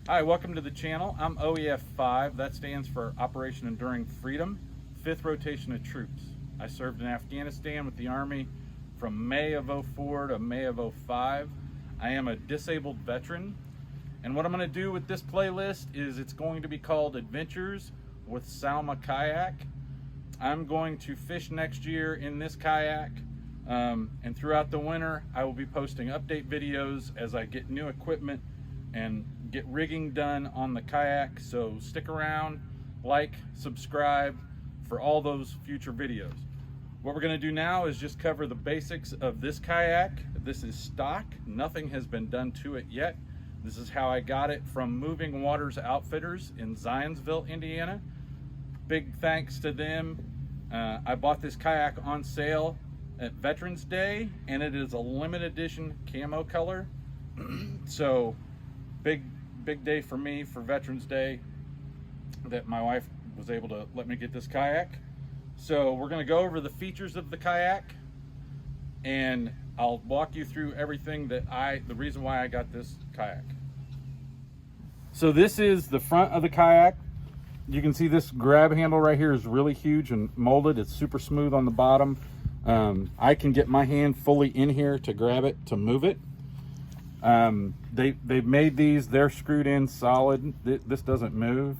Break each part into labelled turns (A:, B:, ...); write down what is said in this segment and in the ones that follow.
A: Hi, welcome to the channel. I'm OEF5. That stands for Operation Enduring Freedom, 5th rotation of troops. I served in Afghanistan with the Army from May of 04 to May of 05. I am a disabled veteran. And what I'm going to do with this playlist is it's going to be called Adventures with Salma Kayak. I'm going to fish next year in this kayak. And throughout the winter, I will be posting update videos as I get new equipment and get rigging done on the kayak. So stick around, like, subscribe for all those future videos. What we're going to do now is just cover the basics of this kayak. This is stock. Nothing has been done to it yet. This is how I got it from Moving Waters Outfitters in Zionsville, Indiana. Big thanks to them. I bought this kayak on sale at Veterans Day, and it is a limited edition camo color. So big day for me for Veterans Day that my wife was able to let me get this kayak. So we're going to go over the features of the kayak, and I'll walk you through everything that the reason why I got this kayak. So this is the front of the kayak. You can see this grab handle right here is really huge and molded. It's super smooth on the bottom. I can get my hand fully in here to grab it, to move it. They've made these, they're screwed in solid. This doesn't move.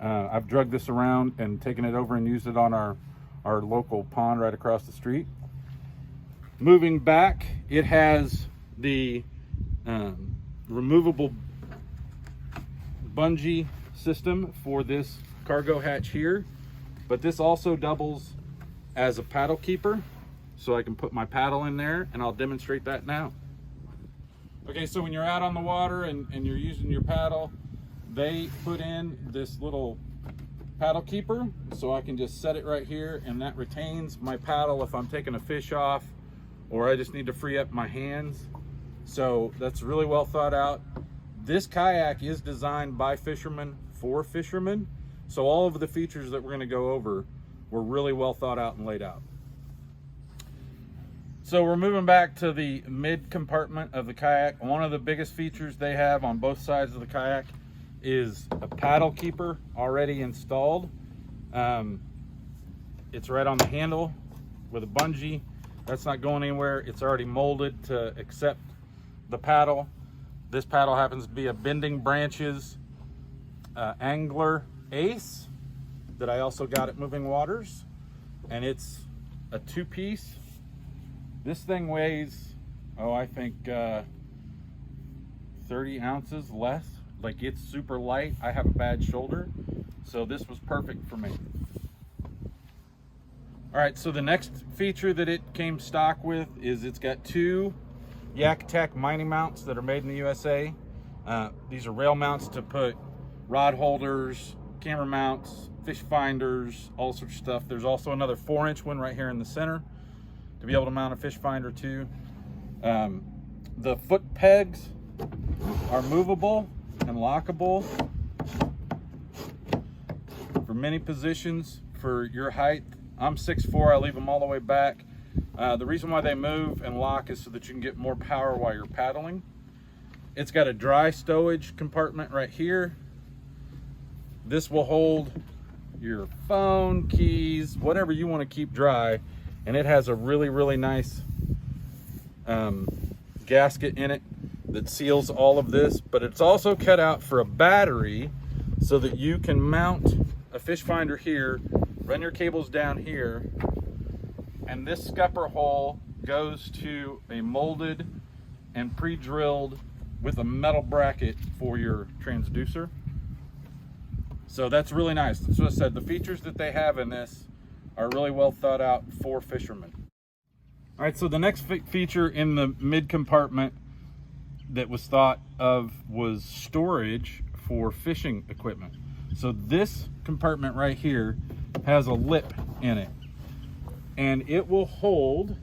A: I've drugged this around and taken it over and used it on our local pond right across the street. Moving back, it has the removable bungee system for this cargo hatch here, but this also doubles as a paddle keeper, so I can put my paddle in there, and I'll demonstrate that now. Okay, so when you're out on the water and you're using your paddle, they put in this little paddle keeper, so I can just set it right here, and that retains my paddle if I'm taking a fish off or I just need to free up my hands. So that's really well thought out. This kayak is designed by fishermen for fishermen, so all of the features that we're going to go over were really well thought out and laid out. So we're moving back to the mid compartment of the kayak. One of the biggest features they have on both sides of the kayak is a paddle keeper already installed. It's right on the handle with a bungee. That's not going anywhere. It's already molded to accept the paddle. This paddle happens to be a Bending Branches Angler Ace that I also got at Moving Waters, and it's a 2-piece. This thing weighs, I think 30 ounces less. Like, it's super light. I have a bad shoulder, so this was perfect for me. All right, so the next feature that it came stock with is it's got 2 Yak Tech mining mounts that are made in the USA. These are rail mounts to put rod holders, camera mounts, fish finders, all sorts of stuff. There's also another 4-inch one right here in the center to be able to mount a fish finder too. The foot pegs are movable and lockable for many positions for your height. I'm 6'4", I leave them all the way back. The reason why they move and lock is so that you can get more power while you're paddling. It's got a dry stowage compartment right here. This will hold your phone, keys, whatever you want to keep dry, and it has a really nice gasket in it that seals all of this, but it's also cut out for a battery so that you can mount a fish finder here, run your cables down here, and this scupper hole goes to a molded and pre-drilled with a metal bracket for your transducer. So that's really nice. So I said, the features that they have in this are really well thought out for fishermen. All right, so the next feature in the mid compartment that was thought of was storage for fishing equipment. So this compartment right here has a lip in it, and it will hold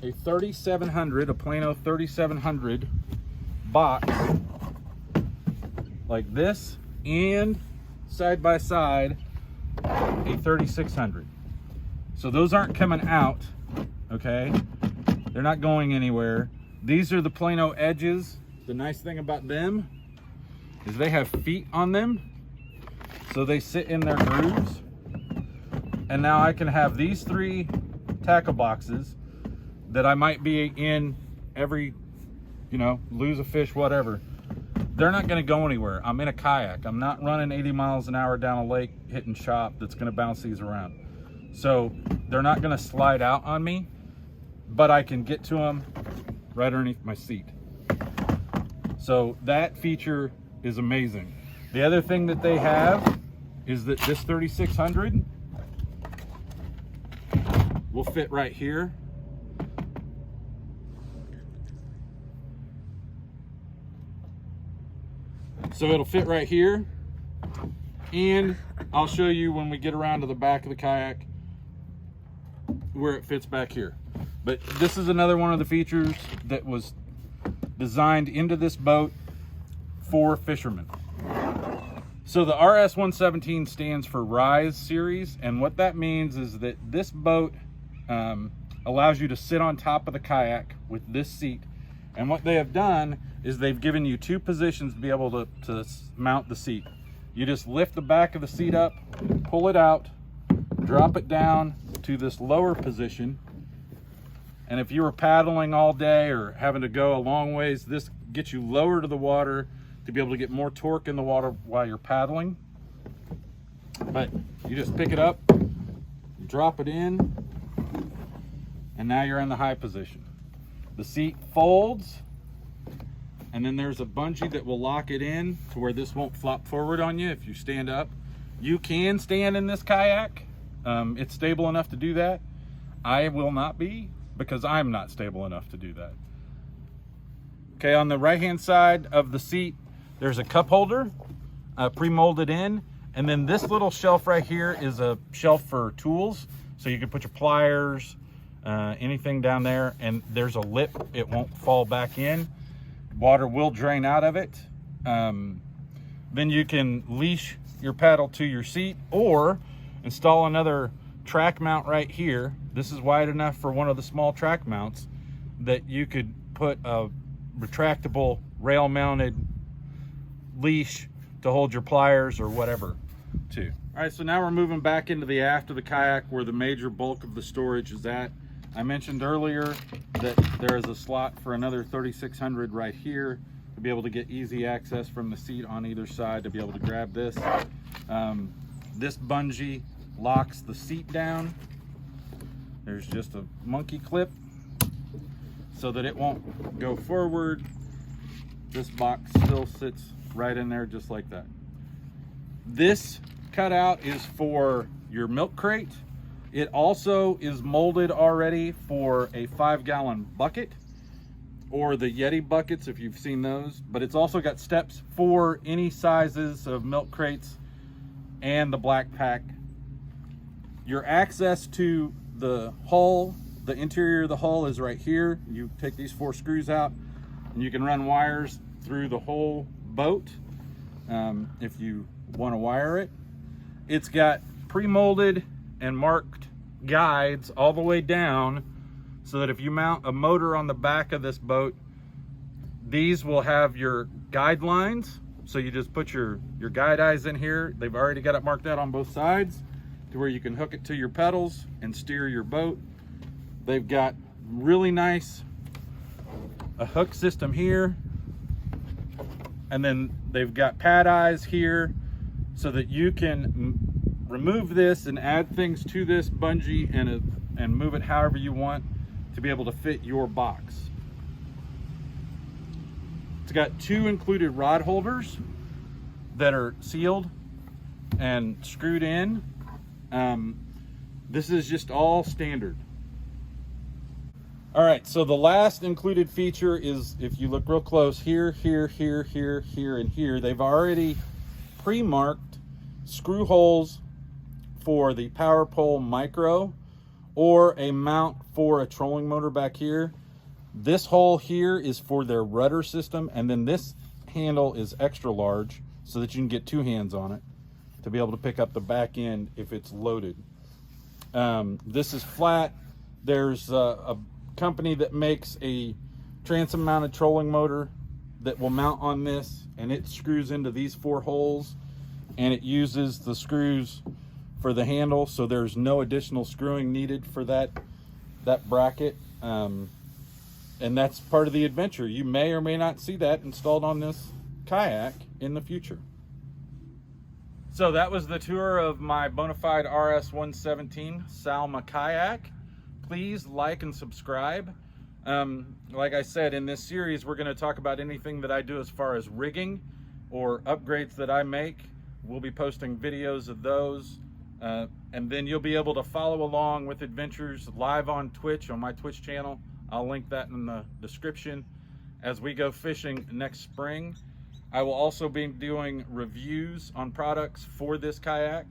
A: a 3700, a Plano 3700 box like this, and side by side a 3600. So those aren't coming out, okay? They're not going anywhere. These are the Plano edges. The nice thing about them is they have feet on them, so they sit in their grooves. And now I can have these 3 tackle boxes that I might be in every, you know, lose a fish, whatever. They're not going to go anywhere. I'm in a kayak. I'm not running 80 miles an hour down a lake hitting chop that's going to bounce these around. So they're not going to slide out on me, but I can get to them right underneath my seat. So that feature is amazing. The other thing that they have is that this 3600 will fit right here. So it'll fit right here, and I'll show you when we get around to the back of the kayak where it fits back here. But this is another one of the features that was designed into this boat for fishermen. So the RS-117 stands for Rise Series, and what that means is that this boat allows you to sit on top of the kayak with this seat. And what they have done is they've given you 2 positions to be able to mount the seat. You just lift the back of the seat up, pull it out, drop it down to this lower position. And if you were paddling all day or having to go a long ways, this gets you lower to the water to be able to get more torque in the water while you're paddling. But you just pick it up, drop it in, and now you're in the high position. The seat folds, and then there's a bungee that will lock it in to where this won't flop forward on you if you stand up. You can stand in this kayak. It's stable enough to do that. I will not be, because I'm not stable enough to do that. Okay, on the right hand side of the seat, there's a cup holder pre-molded in, and then this little shelf right here is a shelf for tools, so you can put your pliers, anything down there, and there's a lip. It won't fall back in. Water will drain out of it. Then you can leash your paddle to your seat or install another track mount right here. This is wide enough for one of the small track mounts that you could put a retractable rail mounted leash to hold your pliers or whatever to. All right, so now we're moving back into the aft of the kayak where the major bulk of the storage is at. I mentioned earlier that there is a slot for another 3600 right here to be able to get easy access from the seat on either side to be able to grab this. This bungee locks the seat down. There's just a monkey clip so that it won't go forward. This box still sits right in there just like that. This cutout is for your milk crate. It also is molded already for a 5-gallon bucket or the Yeti buckets if you've seen those, but it's also got steps for any sizes of milk crates and the black pack. Your access to the hull, the interior of the hull is right here. You take these 4 screws out and you can run wires through the whole boat if you want to wire it. It's got pre-molded and marked guides all the way down so that if you mount a motor on the back of this boat, these will have your guidelines. So you just put your guide eyes in here. They've already got it marked out on both sides to where you can hook it to your pedals and steer your boat. They've got really nice a hook system here, and then they've got pad eyes here so that you can remove this and add things to this bungee and move it however you want to be able to fit your box. It's got 2 included rod holders that are sealed and screwed in. This is just all standard. All right, so the last included feature is, if you look real close, here, here, here, here, here, and here, they've already pre-marked screw holes for the power pole micro or a mount for a trolling motor back here. This hole here is for their rudder system, and then this handle is extra large so that you can get 2 hands on it to be able to pick up the back end if it's loaded. This is flat. There's a company that makes a transom mounted trolling motor that will mount on this, and it screws into these 4 holes, and it uses the screws for the handle, so there's no additional screwing needed for that bracket. And that's part of the adventure. You may or may not see that installed on this kayak in the future. So that was the tour of my Bonafide RS-117 Salma kayak. Please like and subscribe. Like I said, in this series, we're going to talk about anything that I do as far as rigging or upgrades that I make. We'll be posting videos of those. And then you'll be able to follow along with adventures live on Twitch, on my Twitch channel. I'll link that in the description. As we go fishing next spring, I will also be doing reviews on products for this kayak.